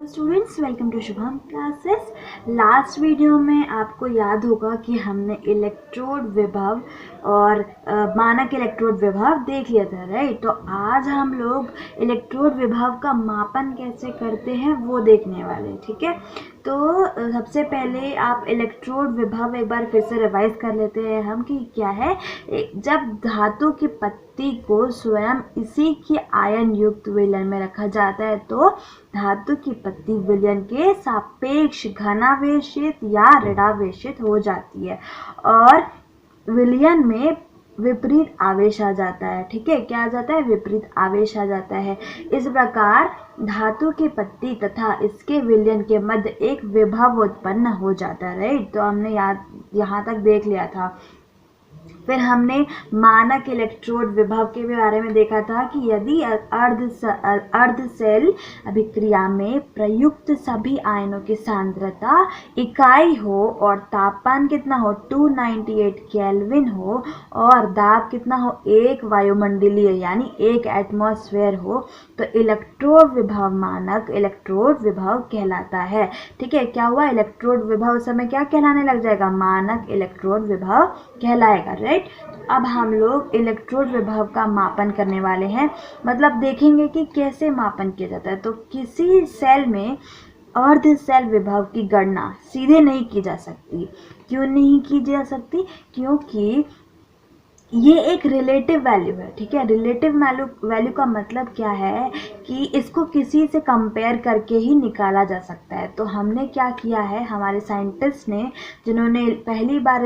Students, welcome to Shubham classes. Last video में आपको याद होगा कि हमने इलेक्ट्रोड विभव और मानक इलेक्ट्रोड विभव देख लिया था, राइट। तो आज हम लोग इलेक्ट्रोड विभव का मापन कैसे करते हैं वो देखने वाले हैं, ठीक है। तो सबसे पहले आप इलेक्ट्रोड विभव एक बार फिर से रिवाइज कर लेते हैं हम कि क्या है। जब धातु की पत्ती को स्वयं इसी की आयन युक्त विलयन में रखा जाता है तो धातु की पत्ती विलयन के सापेक्ष घनावेशित या ऋणावेशित हो जाती है और विलयन में विपरीत आवेश आ जाता है, ठीक है। क्या आ जाता है? विपरीत आवेश आ जाता है। इस प्रकार धातु की पत्ती तथा इसके विलयन के मध्य एक विभव उत्पन्न हो जाता है, राइट। तो हमने यहाँ तक देख लिया था। फिर हमने मानक इलेक्ट्रोड विभव के बारे में देखा था कि यदि अर्ध सेल अभिक्रिया में प्रयुक्त सभी आयनों की सांद्रता इकाई हो और तापमान कितना हो 298 केल्विन हो और दाब कितना हो 1 वायुमंडलीय यानी 1 एटमॉस्फेयर हो तो इलेक्ट्रोड विभव मानक इलेक्ट्रोड विभव कहलाता है, ठीक है। क्या हुआ? इलेक्ट्रोड विभव समय क्या कहलाने लग जाएगा? मानक इलेक्ट्रोड विभव कहलाएगा, राइट। अब हम लोग इलेक्ट्रोड विभव का मापन करने वाले हैं, मतलब देखेंगे कि कैसे मापन किया जाता है। तो किसी सेल में अर्ध सेल विभव की गणना सीधे नहीं की जा सकती। क्यों नहीं की जा सकती? क्योंकि ये एक रिलेटिव वैल्यू है, ठीक है। रिलेटिव वैल्यू का मतलब क्या है कि इसको किसी से कंपेयर करके ही निकाला जा सकता है। तो हमने क्या किया है, हमारे साइंटिस्ट ने जिन्होंने पहली बार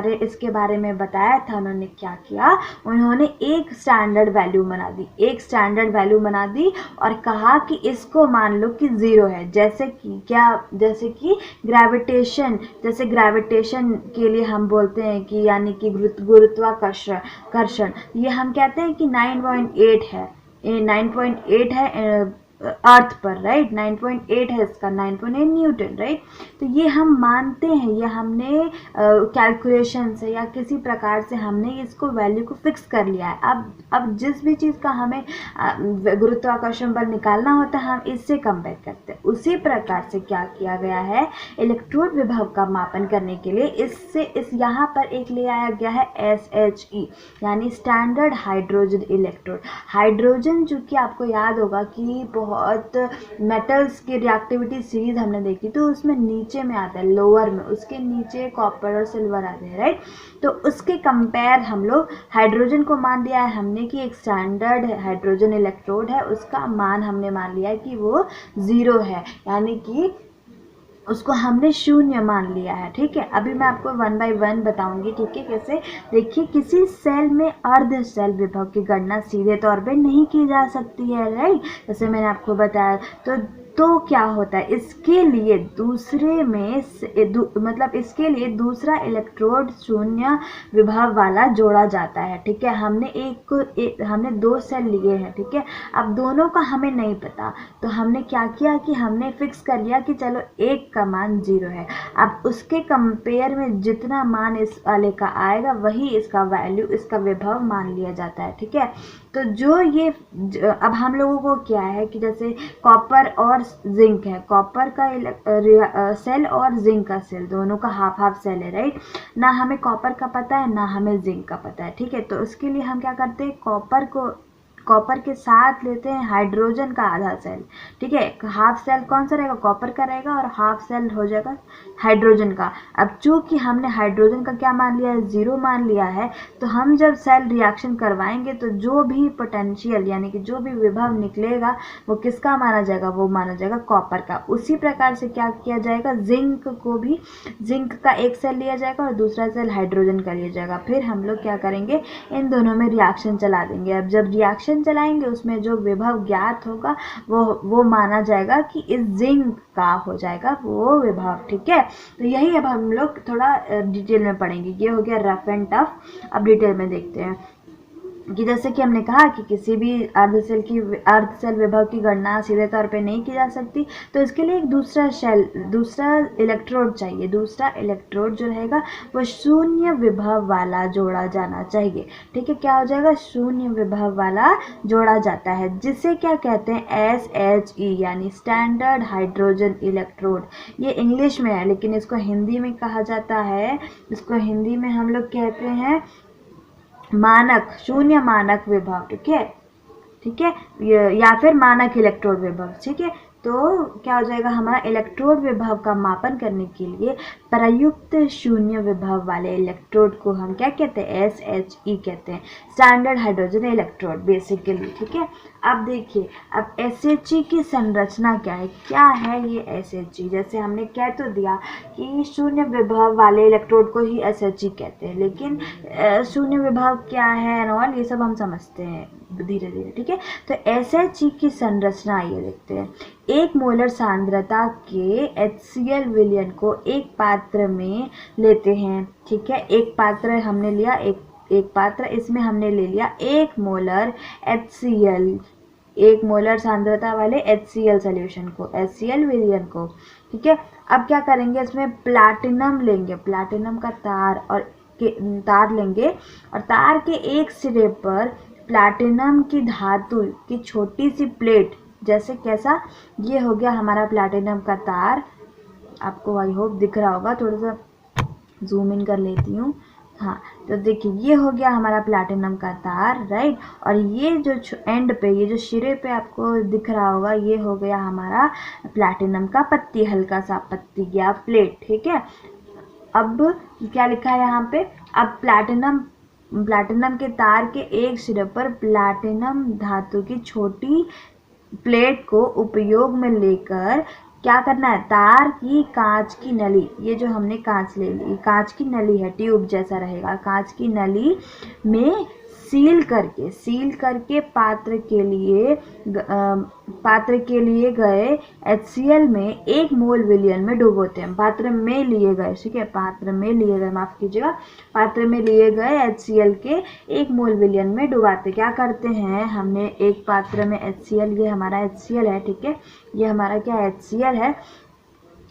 इसके बारे में बताया था, उन्होंने क्या किया, उन्होंने एक स्टैंडर्ड वैल्यू बना दी और कहा कि इसको मान लो कि 0 है। जैसे कि ग्रेविटेशन के लिए हम बोलते हैं कि यानी कि गुरुत्वाकर्षण ये हम कहते हैं कि 9.8 है, 9.8 है अर्थ पर, राइट। 9.8 है इसका, 9.8 न्यूटन, राइट। तो ये हम मानते हैं, ये हमने कैलकुलेशन से या किसी प्रकार से हमने इसको वैल्यू को फिक्स कर लिया है। अब जिस भी चीज़ का हमें गुरुत्वाकर्षण बल निकालना होता है हम इससे कंपेयर करते हैं। उसी प्रकार से क्या किया गया है, इलेक्ट्रोड विभव का मापन करने के लिए इस यहाँ पर एक ले आया गया है SHE यानी स्टैंडर्ड हाइड्रोजन इलेक्ट्रोड। हाइड्रोजन जो कि आपको याद होगा कि बहुत मेटल्स की रिएक्टिविटी सीरीज हमने देखी तो उसमें नीचे में आता है, लोअर में उसके नीचे कॉपर और सिल्वर आते हैं, राइट। तो उसके कंपेयर हम लोग हाइड्रोजन को मान लिया है हमने कि एक स्टैंडर्ड हाइड्रोजन इलेक्ट्रोड है, उसका मान हमने मान लिया है कि वो 0 है, यानी कि उसको हमने 0 मान लिया है, ठीक है। अभी मैं आपको 1 बाय 1 बताऊंगी, ठीक है, कैसे। देखिए, किसी सेल में अर्ध सेल विभव की गणना सीधे तौर पे नहीं की जा सकती है, राइट, जैसे मैंने आपको बताया। तो क्या होता है, इसके लिए इसके लिए दूसरा इलेक्ट्रोड 0 विभव वाला जोड़ा जाता है, ठीक है। हमने 2 सेल लिए हैं, ठीक है। अब दोनों का हमें नहीं पता तो हमने क्या किया कि हमने फिक्स कर लिया कि चलो एक का मान 0 है। अब उसके कंपेयर में जितना मान इस वाले का आएगा वही इसका विभव मान लिया जाता है, ठीक है। तो अब हम लोगों को क्या है कि जैसे कॉपर और जिंक है, कॉपर का सेल और जिंक का सेल दोनों का हाफ सेल है, राइट। ना हमें कॉपर का पता है ना हमें जिंक का पता है, ठीक है। तो उसके लिए हम क्या करते हैं, कॉपर के साथ लेते हैं हाइड्रोजन का आधा सेल, ठीक है। हाफ सेल कौन सा रहेगा? कॉपर का रहेगा और हाफ सेल हो जाएगा हाइड्रोजन का। अब चूंकि हमने हाइड्रोजन का क्या मान लिया है, 0 मान लिया है, तो हम जब सेल रिएक्शन करवाएंगे तो जो भी पोटेंशियल यानी कि जो भी विभव निकलेगा वो किसका माना जाएगा? वो माना जाएगा कॉपर का। उसी प्रकार से क्या किया जाएगा, जिंक का एक सेल लिया जाएगा और दूसरा सेल हाइड्रोजन का लिया जाएगा। फिर हम लोग क्या करेंगे, इन दोनों में रिएक्शन चला देंगे। अब जब रिएक्शन चलाएंगे उसमें जो विभव ज्ञात होगा वो माना जाएगा कि इस जिंक का हो जाएगा वो विभव, ठीक है। तो यही अब हम लोग थोड़ा डिटेल में पढ़ेंगे। ये हो गया रफ एंड टफ। अब डिटेल में देखते हैं। कि जैसे कि हमने कहा कि किसी भी अर्ध सेल विभव की गणना सीधे तौर पे नहीं की जा सकती, तो इसके लिए एक दूसरा इलेक्ट्रोड चाहिए। दूसरा इलेक्ट्रोड जो रहेगा वो शून्य विभव वाला जोड़ा जाना चाहिए। ठीक है, क्या हो जाएगा, शून्य विभव वाला जोड़ा जाता है, जिसे क्या कहते हैं, SHE यानी स्टैंडर्ड हाइड्रोजन इलेक्ट्रोड। ये इंग्लिश में है, लेकिन इसको हिंदी में कहा जाता है, इसको हिंदी में हम लोग कहते हैं मानक, शून्य मानक विभव। ठीक है, या फिर मानक इलेक्ट्रोड विभव। ठीक है, तो क्या हो जाएगा, हमारा इलेक्ट्रोड विभव का मापन करने के लिए प्रयुक्त शून्य विभव वाले इलेक्ट्रोड को हम क्या कहते हैं, SHE कहते हैं, स्टैंडर्ड हाइड्रोजन इलेक्ट्रोड बेसिकली। ठीक है, अब देखिए, अब SHE की संरचना क्या है ये SHE। जैसे हमने कह तो दिया कि शून्य विभव वाले इलेक्ट्रोड को ही SHE कहते हैं, लेकिन शून्य विभव क्या है और ये सब हम समझते हैं धीरे धीरे। ठीक है, तो SHE की संरचना ये देखते हैं। एक मोलर सांद्रता के HCl विलयन को एक पात्र में लेते हैं। ठीक है, एक पात्र हमने लिया, एक पात्र, इसमें हमने ले लिया 1 मोलर HCl, 1 मोलर सांद्रता वाले HCl सॉल्यूशन को, HCl विलयन को। ठीक है, अब क्या करेंगे, इसमें प्लैटिनम लेंगे, प्लैटिनम का तार लेंगे, और तार के एक सिरे पर प्लैटिनम की धातु की छोटी सी प्लेट, जैसे कैसा, ये हो गया हमारा प्लैटिनम का तार। आपको आई होप दिख रहा होगा, थोड़ा सा जूम इन कर लेती हूँ। हाँ, तो देखिए ये हो गया हमारा प्लैटिनम का तार, राइट। और ये जो एंड पे, ये जो सिरे पे आपको दिख रहा होगा, ये हो गया हमारा प्लैटिनम का पत्ती, हल्का सा पत्ती या प्लेट। ठीक है, अब क्या लिखा है यहाँ पे, अब प्लैटिनम के तार के एक सिरे पर प्लैटिनम धातु की छोटी प्लेट को उपयोग में लेकर क्या करना है, तार की कांच की नली, ये जो हमने कांच ले ली, कांच की नली है, ट्यूब जैसा रहेगा, कांच की नली में सील करके पात्र के लिए गए HCl में 1 मोल विलयन में डुबोते हैं। पात्र में लिए गए, ठीक है, पात्र में लिए गए, माफ कीजिएगा, पात्र में लिए गए HCl के 1 मोल विलयन में डुबाते। क्या करते हैं, हमने एक पात्र में HCl, ये हमारा HCl है, ठीक है, ये हमारा क्या HCl है,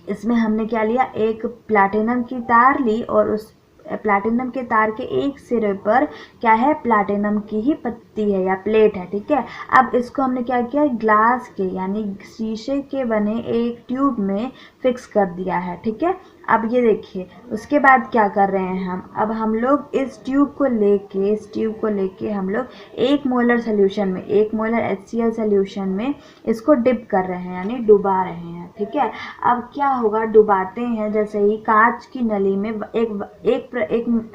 इसमें हमने क्या लिया, एक प्लैटिनम की तार ली, और उस प्लैटिनम के तार के एक सिरे पर क्या है, प्लैटिनम की ही पत्ती है या प्लेट है। ठीक है, अब इसको हमने क्या किया, ग्लास के यानी शीशे के बने एक ट्यूब में फिक्स कर दिया है। ठीक है, अब ये देखिए, उसके बाद क्या कर रहे हैं अब हम लोग इस ट्यूब को लेके हम लोग 1 मोलर सोल्यूशन में, 1 मोलर HCl सोल्यूशन में इसको डिप कर रहे हैं, यानी डुबा रहे हैं। ठीक है, अब क्या होगा, डुबाते हैं जैसे ही कांच की नली में एक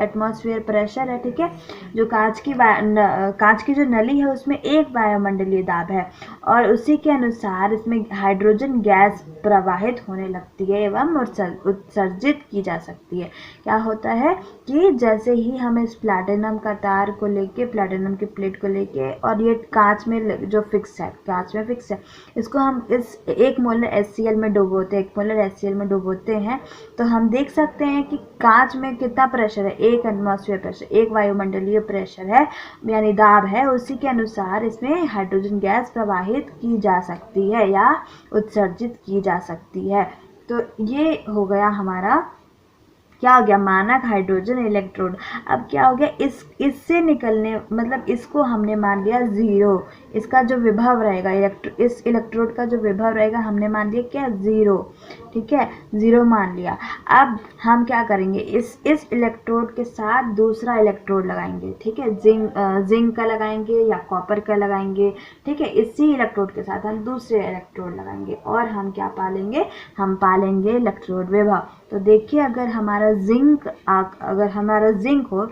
एटमॉस्फेयर प्रेशर है। ठीक है, जो कांच की जो नली है उसमें 1 वायुमंडलीय दाब है, और उसी के अनुसार इसमें हाइड्रोजन गैस प्रवाहित होने लगती है एवं उत्सर्जित की जा सकती है। क्या होता है कि जैसे ही हम इस प्लैटिनम का तार को लेके, प्लैटिनम की प्लेट को लेके, और ये कांच में जो फिक्स है, इसको हम इस 1 मोलर HCl में डुबोते हैं, तो हम देख सकते हैं कि कांच में कितना प्रेशर है, 1 एटमॉस्फेयर प्रेशर, 1 वायुमंडलीय प्रेशर है, यानी दाब है, उसी के अनुसार इसमें हाइड्रोजन गैस प्रवाहित की जा सकती है या उत्सर्जित की जा सकती है। तो ये हो गया हमारा, क्या हो गया, मानक हाइड्रोजन इलेक्ट्रोड। अब क्या हो गया, इससे निकलने, मतलब इसको हमने मान लिया 0, इसका जो विभव रहेगा, इस इलेक्ट्रोड का जो विभव रहेगा हमने मान लिया क्या, 0। ठीक है, 0 मान लिया। अब हम क्या करेंगे, इस इलेक्ट्रोड के साथ दूसरा इलेक्ट्रोड लगाएंगे। ठीक है, जिंक का लगाएंगे या कॉपर का लगाएंगे। ठीक है, इसी इलेक्ट्रोड के साथ हम दूसरे इलेक्ट्रोड लगाएंगे, और हम क्या पालेंगे, हम पालेंगे इलेक्ट्रोड विभव। तो देखिए, अगर हमारा जिंक हो,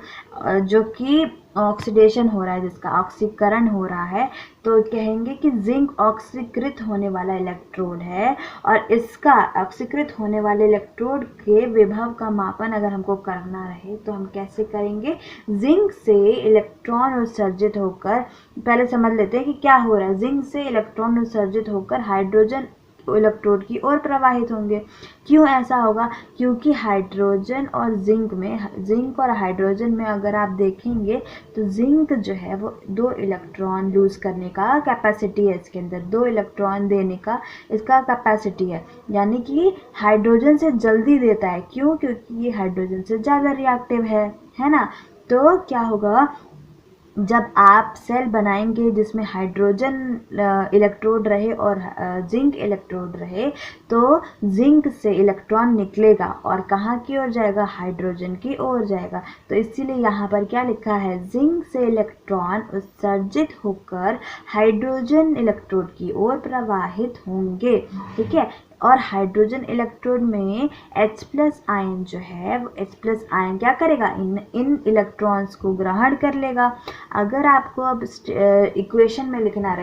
जो कि ऑक्सीडेशन हो रहा है, जिसका ऑक्सीकरण हो रहा है, तो कहेंगे कि जिंक ऑक्सीकृत होने वाला इलेक्ट्रोड है, और इसका ऑक्सीकृत होने वाले इलेक्ट्रोड के विभव का मापन अगर हमको करना रहे तो हम कैसे करेंगे, जिंक से इलेक्ट्रॉन उत्सर्जित होकर, पहले समझ लेते हैं कि क्या हो रहा है, जिंक से इलेक्ट्रॉन उत्सर्जित होकर हाइड्रोजन इलेक्ट्रोड की ओर प्रवाहित होंगे। क्यों ऐसा होगा? क्योंकि हाइड्रोजन और जिंक और हाइड्रोजन में अगर आप देखेंगे तो जिंक जो है वो 2 इलेक्ट्रॉन लूज करने का कैपेसिटी है, इसके अंदर 2 इलेक्ट्रॉन देने का इसका कैपेसिटी है, यानी कि हाइड्रोजन से जल्दी देता है। क्यों? क्योंकि ये हाइड्रोजन से ज़्यादा रिएक्टिव है ना। तो क्या होगा, जब आप सेल बनाएंगे जिसमें हाइड्रोजन इलेक्ट्रोड रहे और जिंक इलेक्ट्रोड रहे, तो जिंक से इलेक्ट्रॉन निकलेगा और कहाँ की ओर जाएगा? हाइड्रोजन की ओर जाएगा। तो इसीलिए यहाँ पर क्या लिखा है? जिंक से इलेक्ट्रॉन उत्सर्जित होकर हाइड्रोजन इलेक्ट्रोड की ओर प्रवाहित होंगे। ठीक है। और हाइड्रोजन इलेक्ट्रोड में H+ आयन जो है वो H+ आयन क्या करेगा? इन इलेक्ट्रॉन्स को ग्रहण कर लेगा। अगर आपको अब इक्वेशन में लिखना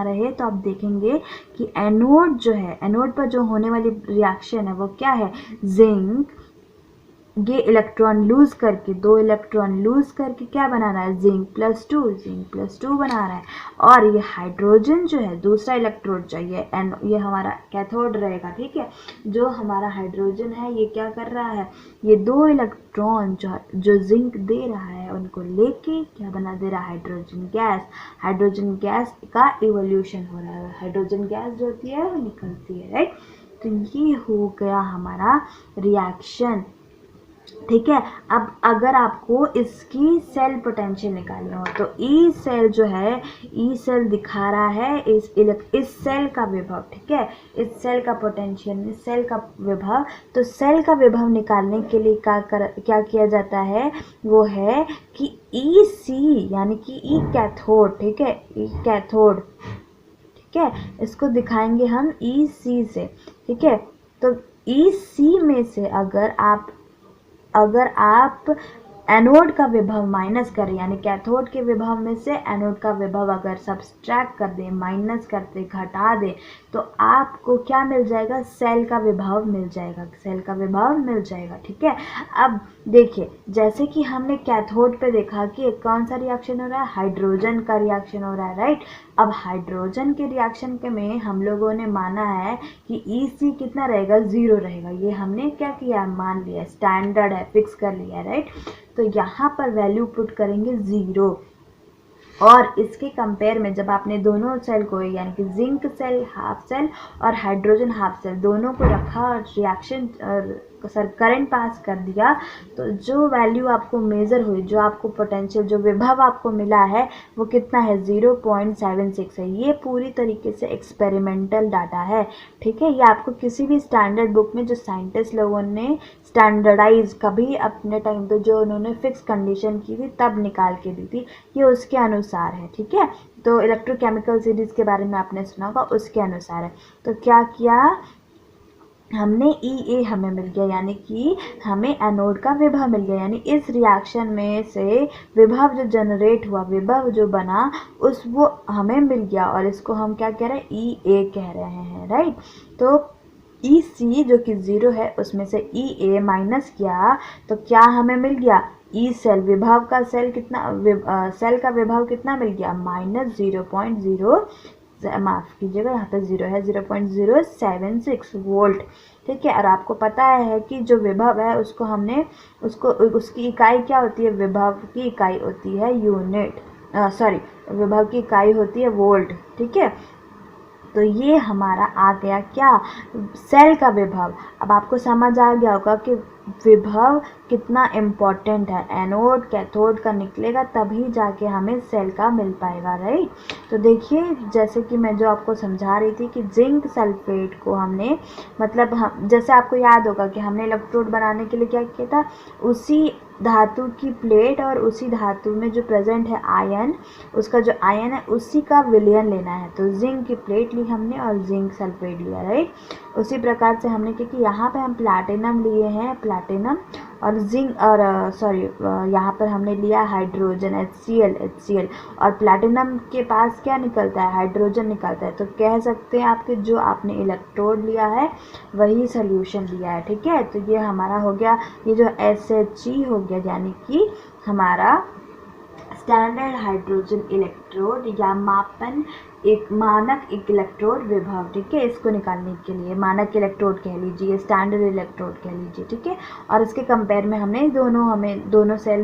रहे तो आप देखेंगे कि एनोड जो है, एनोड पर जो होने वाली रिएक्शन है वो क्या है? जिंक ये इलेक्ट्रॉन लूज करके 2 इलेक्ट्रॉन लूज करके क्या बना रहा है? जिंक+2 बना रहा है। और ये हाइड्रोजन जो है, दूसरा इलेक्ट्रोड जो ये हमारा कैथोड रहेगा। ठीक है। जो हमारा हाइड्रोजन है ये क्या कर रहा है? ये 2 इलेक्ट्रॉन जो जिंक दे रहा है उनको लेके क्या बना दे रहा है? Hydrogen gas. हाइड्रोजन गैस का इवोल्यूशन हो रहा है। हाइड्रोजन गैस जो होती है वो निकलती है, राइट। तो ये हो गया हमारा रिएक्शन। ठीक है। अब अगर आपको इसकी सेल पोटेंशियल निकालना हो तो ई सेल जो है, ई सेल दिखा रहा है इस सेल का विभव। ठीक है। इस सेल का पोटेंशियल, इस सेल का विभव। तो सेल का विभव निकालने के लिए क्या किया जाता है? वो है कि ई सी यानी कि ई कैथोड। ठीक है। ई कैथोड। ठीक है। इसको दिखाएंगे हम ई सी से। ठीक है। तो ई सी में से अगर आप एनोड का विभव माइनस करें, यानी कैथोड के विभव में से एनोड का विभव अगर सब्सट्रैक्ट कर दें, माइनस कर दें, घटा दें, तो आपको क्या मिल जाएगा? सेल का विभव मिल जाएगा। सेल का विभव मिल जाएगा। ठीक है। अब देखिए, जैसे कि हमने कैथोड पे देखा कि कौन सा रिएक्शन हो रहा है? हाइड्रोजन का रिएक्शन हो रहा है, राइट। अब हाइड्रोजन के रिएक्शन के में हम लोगों ने माना है कि ई सी कितना रहेगा? 0 रहेगा। ये हमने क्या किया? मान लिया, स्टैंडर्ड है, फिक्स कर लिया, राइट। तो यहाँ पर वैल्यू पुट करेंगे 0। और इसके कंपेयर में जब आपने दोनों सेल को, यानी कि जिंक सेल हाफ सेल और हाइड्रोजन हाफ सेल दोनों को रखा और रिएक्शन करंट पास कर दिया, तो जो वैल्यू आपको मेज़र हुई, जो आपको पोटेंशियल, जो विभव आपको मिला है वो कितना है? 0.76 है। ये पूरी तरीके से एक्सपेरिमेंटल डाटा है। ठीक है। ये आपको किसी भी स्टैंडर्ड बुक में जो साइंटिस्ट लोगों ने स्टैंडर्डाइज कभी अपने टाइम पे जो उन्होंने फिक्स कंडीशन की थी तब निकाल के दी थी, ये उसके अनुसार है। ठीक है। तो इलेक्ट्रोकेमिकल सीरीज के बारे में आपने सुना होगा, उसके अनुसार है। तो क्या किया हमने? ई हमें मिल गया, यानी कि हमें एनोड का विभव मिल गया। यानी इस रिएक्शन में से विभव जो जनरेट हुआ, विभव जो बना, वो हमें मिल गया। और इसको हम क्या कह रहे हैं? ई कह रहे हैं, राइट। तो ई सी जो कि 0 है उसमें से ई माइनस किया तो क्या हमें मिल गया? ई सेल विभव का सेल का विभव कितना मिल गया? -0.0, माफ़ कीजिएगा यहाँ पे 0 है, 0.076 वोल्ट। ठीक है। और आपको पता है कि जो विभव है उसकी इकाई क्या होती है? विभव की इकाई होती है यूनिट, विभव की इकाई होती है वोल्ट। ठीक है। तो ये हमारा आ गया क्या? सेल का विभव। अब आपको समझ आ गया होगा कि विभव कितना इम्पोर्टेंट है। एनोड कैथोड का निकलेगा तभी जाके हमें सेल का मिल पाएगा, राइट। तो देखिए, जैसे कि मैं जो आपको समझा रही थी कि जिंक सल्फेट को हमने, मतलब जैसे आपको याद होगा कि हमने इलेक्ट्रोड बनाने के लिए क्या किया था? उसी धातु की प्लेट और उसी धातु में जो प्रेजेंट है आयन, उसका जो आयन है उसी का विलयन लेना है। तो जिंक की प्लेट ली हमने और जिंक सल्फेट लिया, राइट। उसी प्रकार से हमने क्या कि यहाँ पे हम प्लैटिनम लिए हैं, प्लैटिनम और यहाँ पर हमने लिया हाइड्रोजन HCl और प्लैटिनम के पास क्या निकलता है? हाइड्रोजन निकलता है। तो कह सकते हैं आपके जो आपने इलेक्ट्रोड लिया है वही सोल्यूशन लिया है। ठीक है। तो ये हमारा हो गया, ये जो SHE हो गया, यानी कि हमारा स्टैंडर्ड हाइड्रोजन इलेक्ट्रोड या मापन एक मानक इलेक्ट्रोड विभव, ठीक है, इसको निकालने के लिए मानक इलेक्ट्रोड कह लीजिए, स्टैंडर्ड इलेक्ट्रोड कह लीजिए, ठीक है। और इसके कंपेयर में हमें दोनों सेल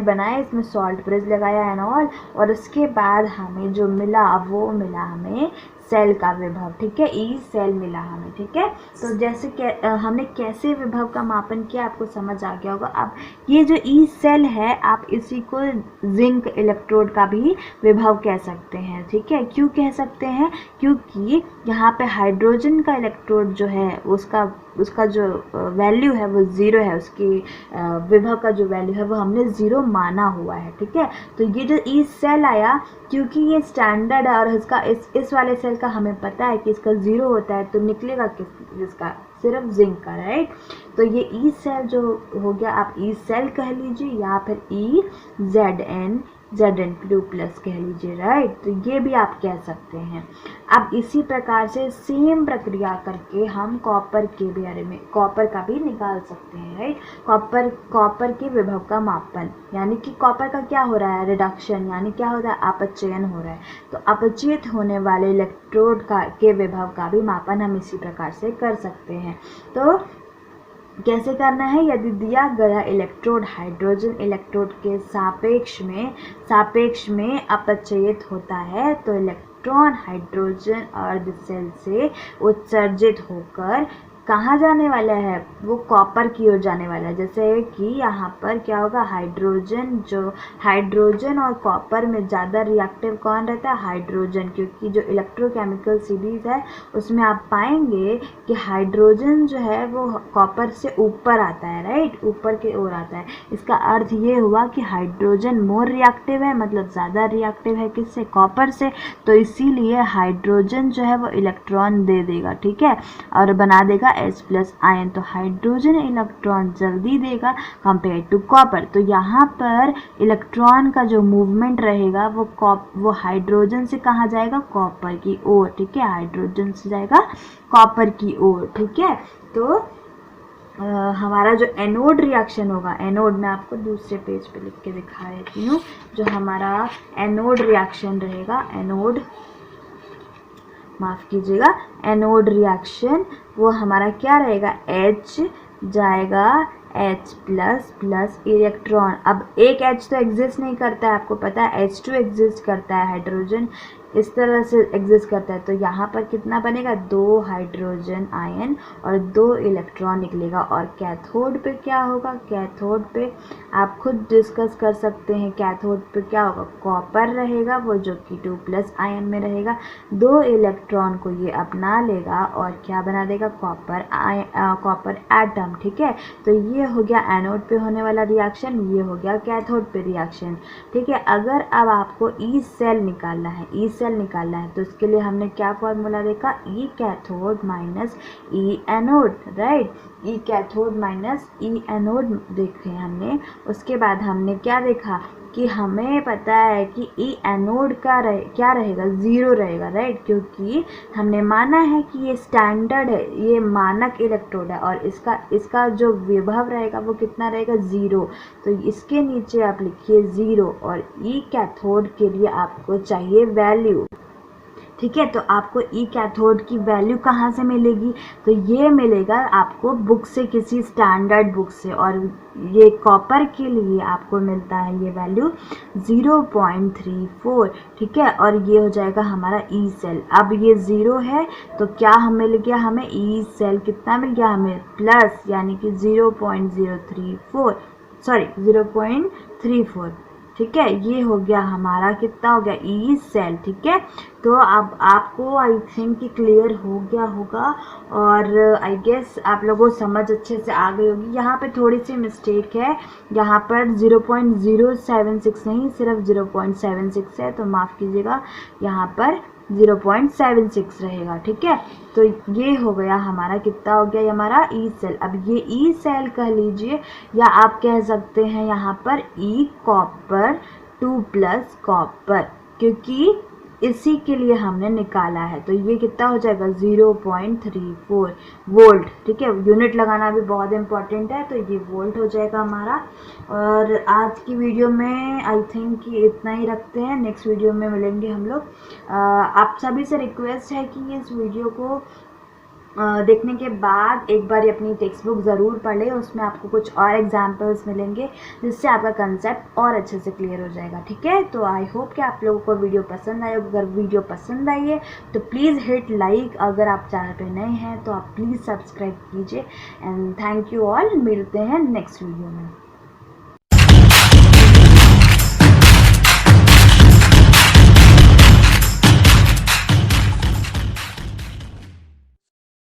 बनाए, इसमें सॉल्ट ब्रिज लगाया एनॉल, और उसके बाद हमें जो मिला वो मिला हमें सेल का विभव, ठीक है, ई सेल मिला हमें, ठीक है। तो जैसे हमने कैसे विभव का मापन किया आपको समझ आ गया होगा। अब ये जो ई सेल है आप इसी को जिंक इलेक्ट्रोड का भी विभव कह सकते हैं, ठीक है। क्यों कह सकते हैं? क्योंकि यहाँ पे हाइड्रोजन का इलेक्ट्रोड जो है उसका जो वैल्यू है वो 0 है, उसकी विभव का जो वैल्यू है वो हमने 0 माना हुआ है, ठीक है। तो ये जो ई सेल आया, क्योंकि ये स्टैंडर्ड है और इसका इस वाले सेल का हमें पता है कि इसका 0 होता है, तो निकलेगा किसका? सिर्फ जिंक का, राइट। तो ये ई सेल जो हो गया, आप ई सेल कह लीजिए या फिर ई Zn2 प्लस कह लीजिए, राइट। तो ये भी आप कह सकते हैं। अब इसी प्रकार से सेम प्रक्रिया करके हम कॉपर के बारे में कॉपर का भी निकाल सकते हैं, राइट। कॉपर के विभव का मापन, यानी कि कॉपर का क्या हो रहा है? रिडक्शन, यानी क्या हो रहा है? अपचयन हो रहा है। तो अपचयित होने वाले इलेक्ट्रोड के विभव का भी मापन हम इसी प्रकार से कर सकते हैं। तो कैसे करना है? यदि दिया गया इलेक्ट्रोड हाइड्रोजन इलेक्ट्रोड के सापेक्ष में अपचयित होता है तो इलेक्ट्रॉन हाइड्रोजन अर्ध सेल से उत्सर्जित होकर कहाँ जाने वाला है? वो कॉपर की ओर जाने वाला है। जैसे कि यहाँ पर क्या होगा? हाइड्रोजन और कॉपर में ज़्यादा रिएक्टिव कौन रहता है? हाइड्रोजन, क्योंकि जो इलेक्ट्रोकेमिकल सीरीज है उसमें आप पाएंगे कि हाइड्रोजन जो है वो कॉपर से ऊपर आता है, राइट, ऊपर की ओर आता है। इसका अर्थ ये हुआ कि हाइड्रोजन मोर रिएक्टिव है, मतलब ज़्यादा रिएक्टिव है किससे? कॉपर से। तो इसीलिए हाइड्रोजन जो है वो इलेक्ट्रॉन दे देगा, ठीक है, और बना देगा H+ आयन। तो हाइड्रोजन इलेक्ट्रॉन जल्दी देगा कंपेयर टू कॉपर। तो यहाँ पर इलेक्ट्रॉन का जो मूवमेंट रहेगा वो हाइड्रोजन से कहाँ जाएगा? कॉपर की ओर, ठीक है, हाइड्रोजन से जाएगा कॉपर की ओर, ठीक है। तो हमारा जो एनोड रिएक्शन होगा, एनोड मैं आपको दूसरे पेज पे लिख के दिखा देती हूँ। जो हमारा एनोड रिएक्शन रहेगा, एनोड रिएक्शन वो हमारा क्या रहेगा? H जाएगा H++ इलेक्ट्रॉन। अब एक H तो एग्जिस्ट नहीं करता है, आपको पता है, H2 एग्जिस्ट करता है, हाइड्रोजन इस तरह से एग्जिस्ट करता है। तो यहाँ पर कितना बनेगा? 2 हाइड्रोजन आयन और 2 इलेक्ट्रॉन निकलेगा। और कैथोड पे क्या होगा? कैथोड पे आप खुद डिस्कस कर सकते हैं। कैथोड पे क्या होगा? कॉपर रहेगा, वो जो कि 2+ आयन में रहेगा। 2 इलेक्ट्रॉन को ये अपना लेगा और क्या बना देगा? कॉपर एटम, ठीक है। तो ये हो गया एनोड पे होने वाला रिएक्शन, ये हो गया कैथोड पे रिएक्शन, ठीक है। अगर अब आपको ई सेल निकालना है तो इसके लिए हमने क्या फॉर्मूला देखा? E cathode minus E anode, right. E cathode minus E anode देखे हमने। उसके बाद हमने क्या देखा कि हमें पता है कि ई एनोड का क्या रहेगा? 0 रहेगा, राइट, क्योंकि हमने माना है कि ये स्टैंडर्ड है, ये मानक इलेक्ट्रोड है और इसका जो विभव रहेगा वो कितना रहेगा? 0। तो इसके नीचे आप लिखिए 0 और ई कैथोड के लिए आपको चाहिए वैल्यू, ठीक है। तो आपको ई कैथोड की वैल्यू कहाँ से मिलेगी? तो ये मिलेगा आपको बुक से, किसी स्टैंडर्ड बुक से, और ये कॉपर के लिए आपको मिलता है ये वैल्यू 0.34, ठीक है। और ये हो जाएगा हमारा ई सेल। अब ये 0 है तो क्या हमें मिल गया? हमें ई सेल कितना मिल गया? हमें प्लस, यानी कि 0.34, ठीक है। ये हो गया हमारा कितना हो गया? ई सेल, ठीक है। तो अब आपको आई थिंक कि क्लियर हो गया होगा और आई गेस आप लोगों को समझ अच्छे से आ गई होगी। यहाँ पे थोड़ी सी मिस्टेक है, यहाँ पर 0.076 नहीं, सिर्फ 0.76 है, तो माफ़ कीजिएगा, यहाँ पर 0.76 रहेगा, ठीक है। तो ये हो गया हमारा, कितना हो गया? ये हमारा ई सेल। अब ये ई सेल कह लीजिए या आप कह सकते हैं यहाँ पर ई कॉपर 2+ कॉपर, क्योंकि इसी के लिए हमने निकाला है। तो ये कितना हो जाएगा 0.34 वोल्ट। ठीक है, यूनिट लगाना भी बहुत इंपॉर्टेंट है, तो ये वोल्ट हो जाएगा हमारा। और आज की वीडियो में आई थिंक कि इतना ही रखते हैं, नेक्स्ट वीडियो में मिलेंगे हम लोग। आप सभी से रिक्वेस्ट है कि इस वीडियो को देखने के बाद एक बार अपनी टेक्स्ट बुक ज़रूर पढ़ें, उसमें आपको कुछ और एग्जाम्पल्स मिलेंगे जिससे आपका कंसेप्ट और अच्छे से क्लियर हो जाएगा। ठीक है, तो आई होप कि आप लोगों को वीडियो पसंद आए। अगर वीडियो पसंद आई है तो प्लीज़ हिट लाइक, अगर आप चैनल पे नए हैं तो आप प्लीज़ सब्सक्राइब कीजिए। एंड थैंक यू ऑल, मिलते हैं नेक्स्ट वीडियो में।